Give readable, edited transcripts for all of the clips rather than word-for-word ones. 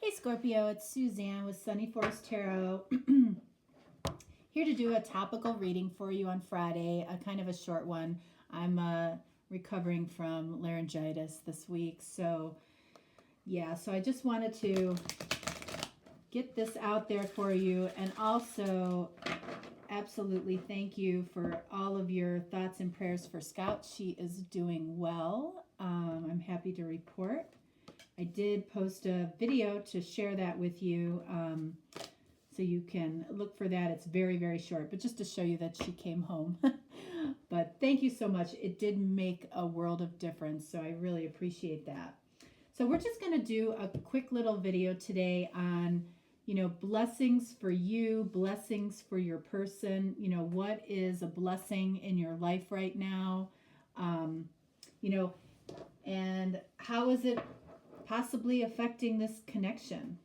Hey Scorpio, it's Suzanne with Sunny Forest Tarot. Here to do a topical reading for you on Friday, a kind of a short one. I'm recovering from laryngitis this week, so yeah, so I just wanted to get this out there for you, and also absolutely thank you for all of your thoughts and prayers for Scout. She is doing well. I'm happy to report. I did post a video to share that with you, so you can look for that. It's very, very short, but just to show you that she came home. But thank you so much. It did make a world of difference, so I really appreciate that. So we're just going to do a quick little video today on, blessings for you, blessings for your person. What is a blessing in your life right now? And how is it possibly affecting this connection?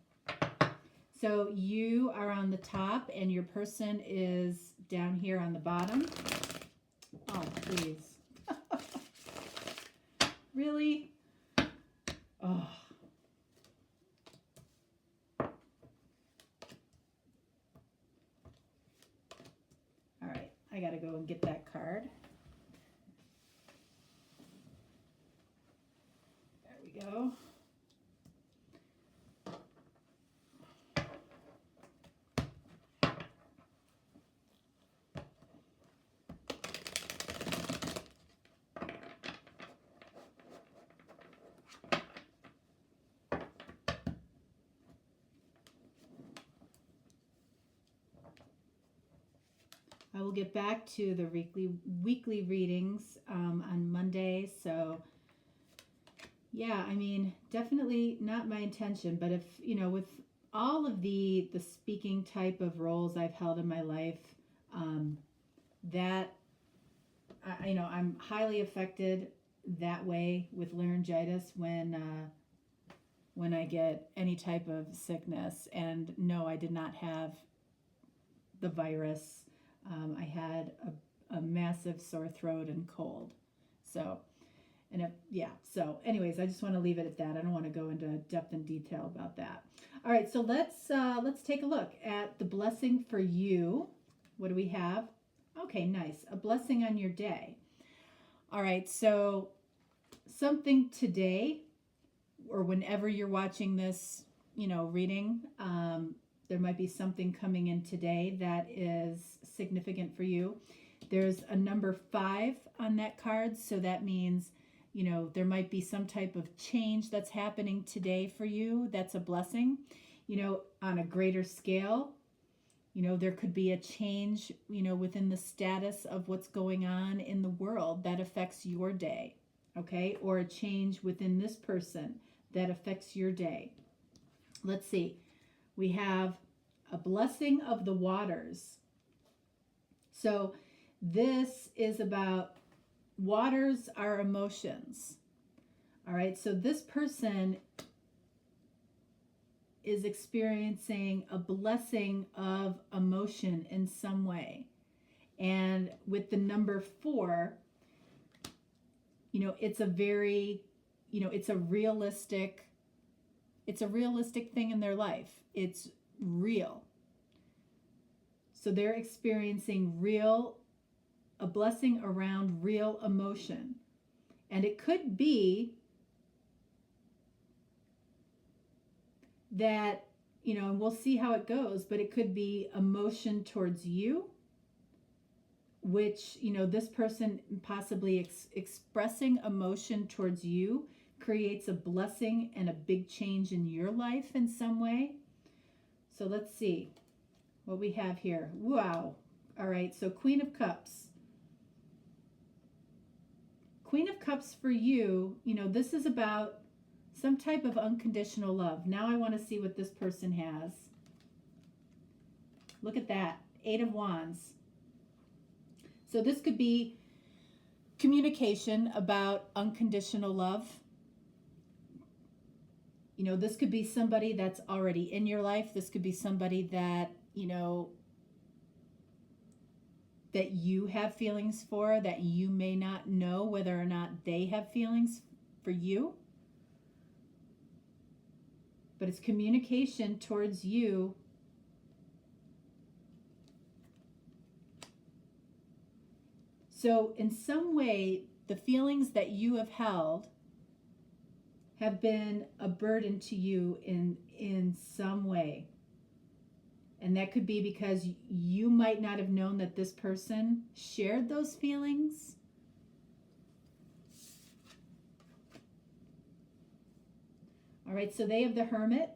So you are on the top and your person is down here on the bottom. Oh, please. Really? Oh. All right, I gotta go and get that card. There we go. I will get back to the weekly readings on Monday. So, yeah, I mean, definitely not my intention. But if, with all of the speaking type of roles I've held in my life, that, I'm highly affected that way with laryngitis when I get any type of sickness. And no, I did not have the virus. I had a massive sore throat and cold. So, so anyways, I just want to leave it at that. I don't want to go into depth and detail about that. All right, so let's take a look at the blessing for you. What do we have? Okay, nice. A blessing on your day. All right, so something today or whenever you're watching this, reading, there might be something coming in today that is significant for you. There's a number 5 on that card, so that means, there might be some type of change that's happening today for you. That's a blessing, on a greater scale. There could be a change, within the status of what's going on in the world that affects your day, okay? Or a change within this person that affects your day. Let's see. We have a blessing of the waters. So this is about waters are emotions. All right, so this person is experiencing a blessing of emotion in some way. And with the number 4, it's a very, it's a realistic thing in their life. It's real. So they're experiencing a blessing around real emotion. And it could be that, and we'll see how it goes, but it could be emotion towards you, which, this person possibly expressing emotion towards you creates a blessing and a big change in your life in some way. So let's see what we have here. Wow. All right, so Queen of Cups. Queen of Cups for you, this is about some type of unconditional love. Now I want to see what this person has. Look at that, 8 of Wands. So this could be communication about unconditional love. This could be somebody that's already in your life. This could be somebody that, that you have feelings for, that you may not know whether or not they have feelings for you. but it's communication towards you. So in some way, the feelings that you have held have been a burden to you in some way. And that could be because you might not have known that this person shared those feelings. All right, so they have the Hermit,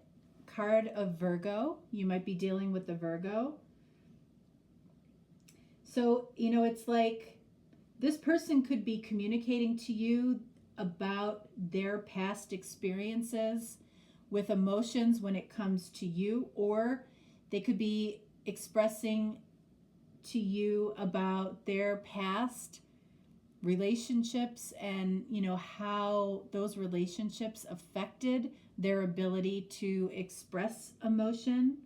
card of Virgo. You might be dealing with the Virgo. So, you know, it's like this person could be communicating to you about their past experiences with emotions when it comes to you, or they could be expressing to you about their past relationships and, you know, how those relationships affected their ability to express emotion.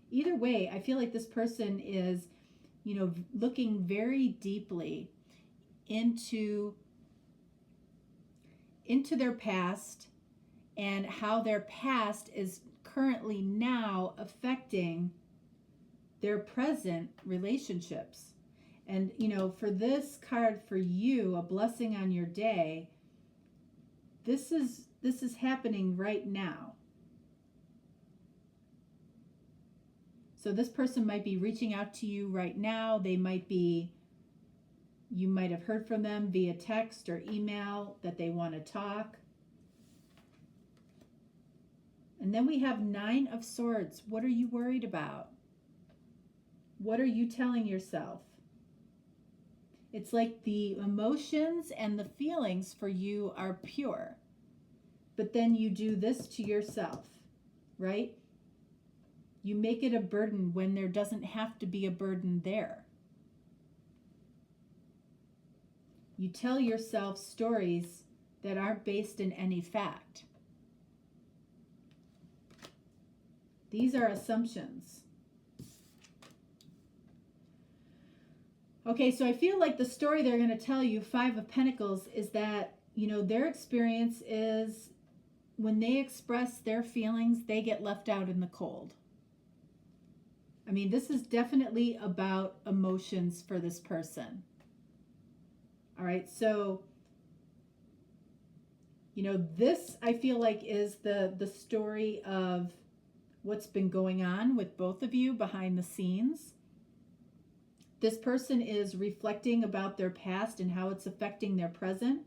Either way, I feel like this person is, you know, looking very deeply into their past and how their past is currently now affecting their present relationships. And, you know, for this card for you, a blessing on your day, this is happening right now. So this person might be reaching out to you right now. They might be, you might have heard from them via text or email that they want to talk. And then we have 9 of Swords. What are you worried about? What are you telling yourself? It's like the emotions and the feelings for you are pure. But then you do this to yourself, right? You make it a burden when there doesn't have to be a burden there. You tell yourself stories that aren't based in any fact. These are assumptions. Okay, so I feel like the story they're going to tell you, 5 of Pentacles, is that, you know, their experience is when they express their feelings, they get left out in the cold. I mean, this is definitely about emotions for this person. All right, so, you know, this I feel like is the story of what's been going on with both of you behind the scenes. This person is reflecting about their past and how it's affecting their present.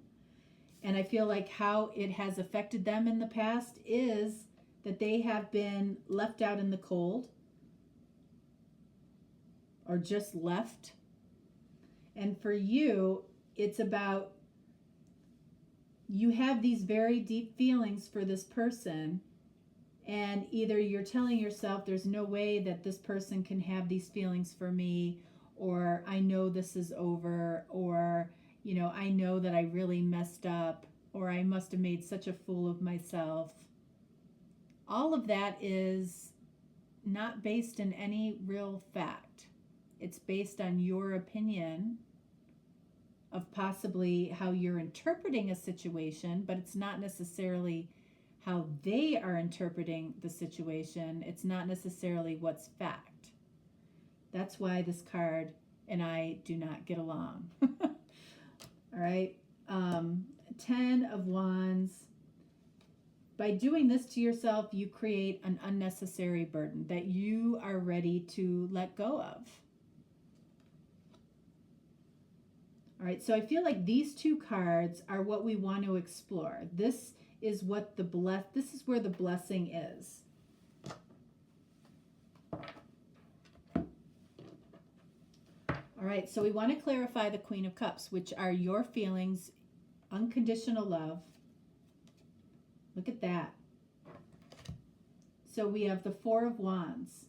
And I feel like how it has affected them in the past is that they have been left out in the cold or just left. And for you, it's about you have these very deep feelings for this person, and either you're telling yourself there's no way that this person can have these feelings for me, or I know this is over, or, you know, I know that I really messed up, or I must have made such a fool of myself. All of that is not based in any real fact. It's based on your opinion of possibly how you're interpreting a situation, but it's not necessarily how they are interpreting the situation. It's not necessarily what's fact. That's why this card and I do not get along. All right. 10 of Wands. By doing this to yourself, you create an unnecessary burden that you are ready to let go of. All right, so I feel like these 2 cards are what we want to explore. This is what this is where the blessing is. All right, so we want to clarify the Queen of Cups, which are your feelings, unconditional love. Look at that. So we have the 4 of Wands.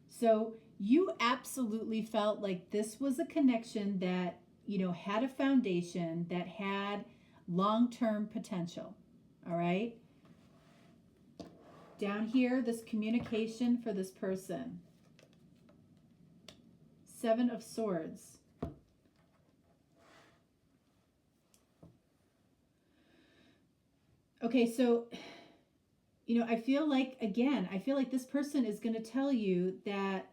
So you absolutely felt like this was a connection that, you know, had a foundation, that had long-term potential. All right. Down here, this communication for this person. 7 of Swords. Okay, so I feel like, again, I feel like this person is going to tell you that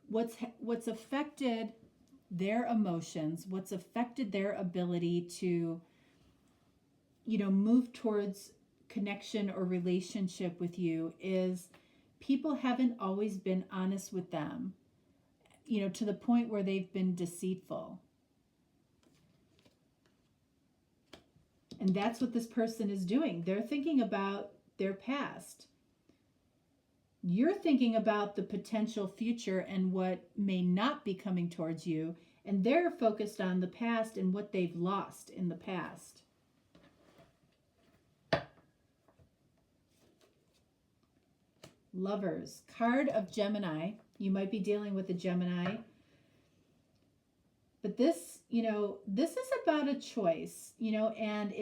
what's affected their emotions, what's affected their ability to, move towards connection or relationship with you is people haven't always been honest with them, to the point where they've been deceitful. And that's what this person is doing. They're thinking about their past. You're thinking about the potential future and what may not be coming towards you, and they're focused on the past and what they've lost in the past. Lovers, card of Gemini. You might be dealing with a Gemini. But this is about a choice, and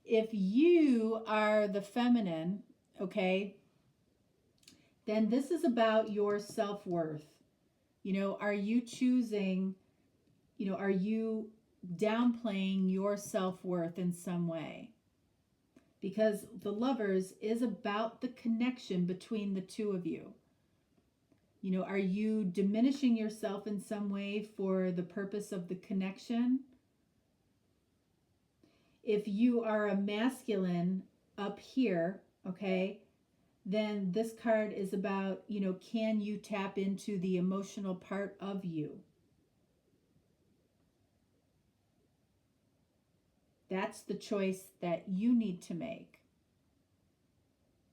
if you are the feminine, okay, then this is about your self-worth. Are you choosing, are you downplaying your self-worth in some way? Because the Lovers is about the connection between the two of you. Are you diminishing yourself in some way for the purpose of the connection? If you are a masculine up here, okay, then this card is about, can you tap into the emotional part of you? That's the choice that you need to make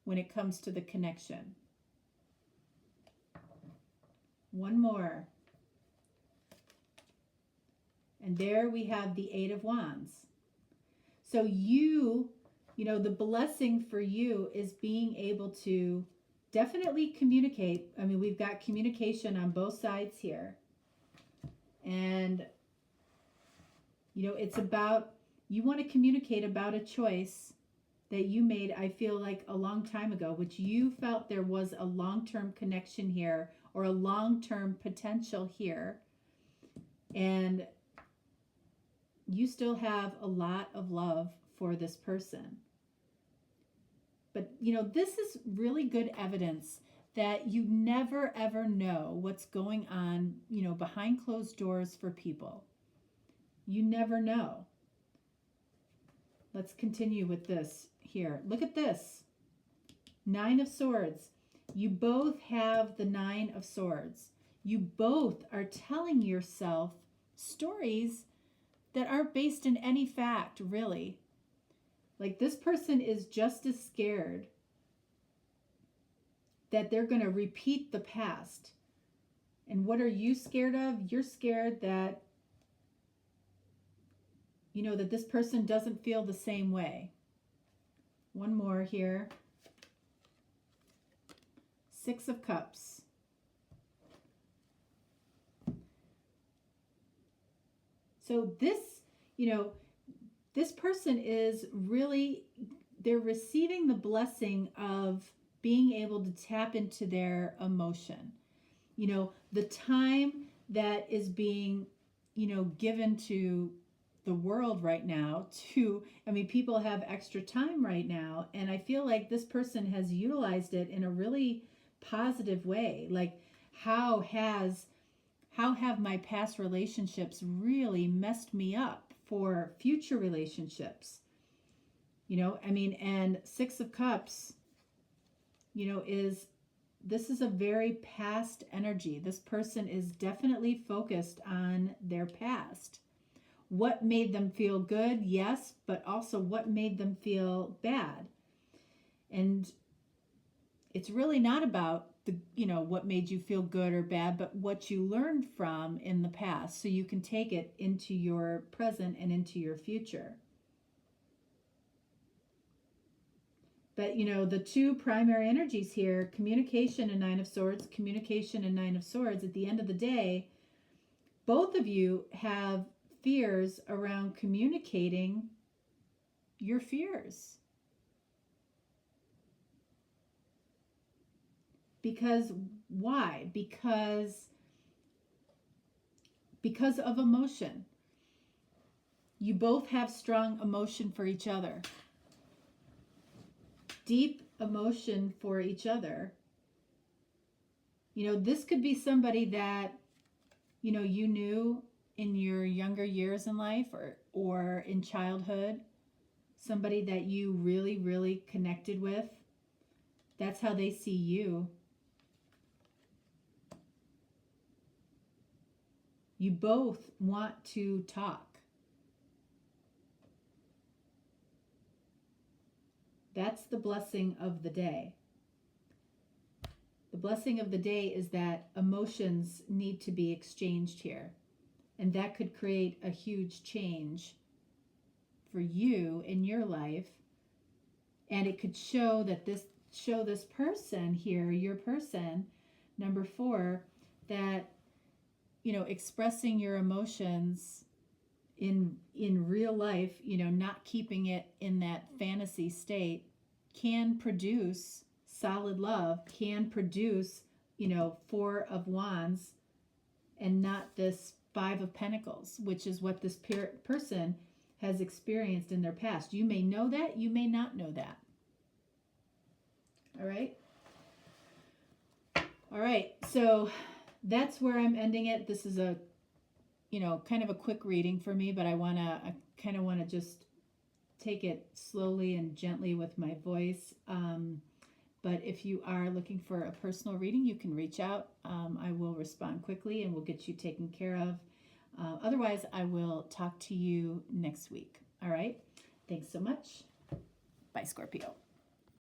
when it comes to the connection. One more. And there we have the Eight of Wands. So the blessing for you is being able to definitely communicate. I mean, we've got communication on both sides here. And, it's about, you want to communicate about a choice that you made, I feel like, a long time ago, which you felt there was a long-term connection here or a long-term potential here. And you still have a lot of love for this person. But, this is really good evidence that you never, ever know what's going on, behind closed doors for people. You never know. Let's continue with this here. Look at this. Nine of Swords. You both have the Nine of Swords. You both are telling yourself stories that aren't based in any fact, really. Like, this person is just as scared that they're going to repeat the past. And what are you scared of? You're scared that, that this person doesn't feel the same way. One more here. Six of Cups. So this, this person is really, they're receiving the blessing of being able to tap into their emotion. The time that is being, given to the world right now people have extra time right now. And I feel like this person has utilized it in a really positive way. Like, how have my past relationships really messed me up for future relationships? And Six of Cups, this is a very past energy. This person is definitely focused on their past. What made them feel good? Yes, but also what made them feel bad. And it's really not about what made you feel good or bad, but what you learned from in the past, so you can take it into your present and into your future. But, the two primary energies here, communication and Nine of Swords, communication and Nine of Swords, at the end of the day, both of you have fears around communicating your fears. Because why? Because of emotion. You both have strong emotion for each other. deep emotion for each other. You know, this could be somebody that, you know, you knew in your younger years in life or in childhood, somebody that you really, really connected with. That's how they see you. You both want to talk. That's the blessing of the day. The blessing of the day is that emotions need to be exchanged here. And that could create a huge change for you in your life. And it could show that this person here, your person, number 4, that, you know, expressing your emotions in real life, you know, not keeping it in that fantasy state, can produce solid love, can produce, you know, 4 of Wands and not this 5 of Pentacles, which is what this person has experienced in their past. You may know that, you may not know that. All right. All right. So that's where I'm ending it. This is a, you know, kind of a quick reading for me, but I kind of want to just take it slowly and gently with my voice. But if you are looking for a personal reading, you can reach out. I will respond quickly and we'll get you taken care of. Otherwise, I will talk to you next week. All right. Thanks so much. Bye, Scorpio.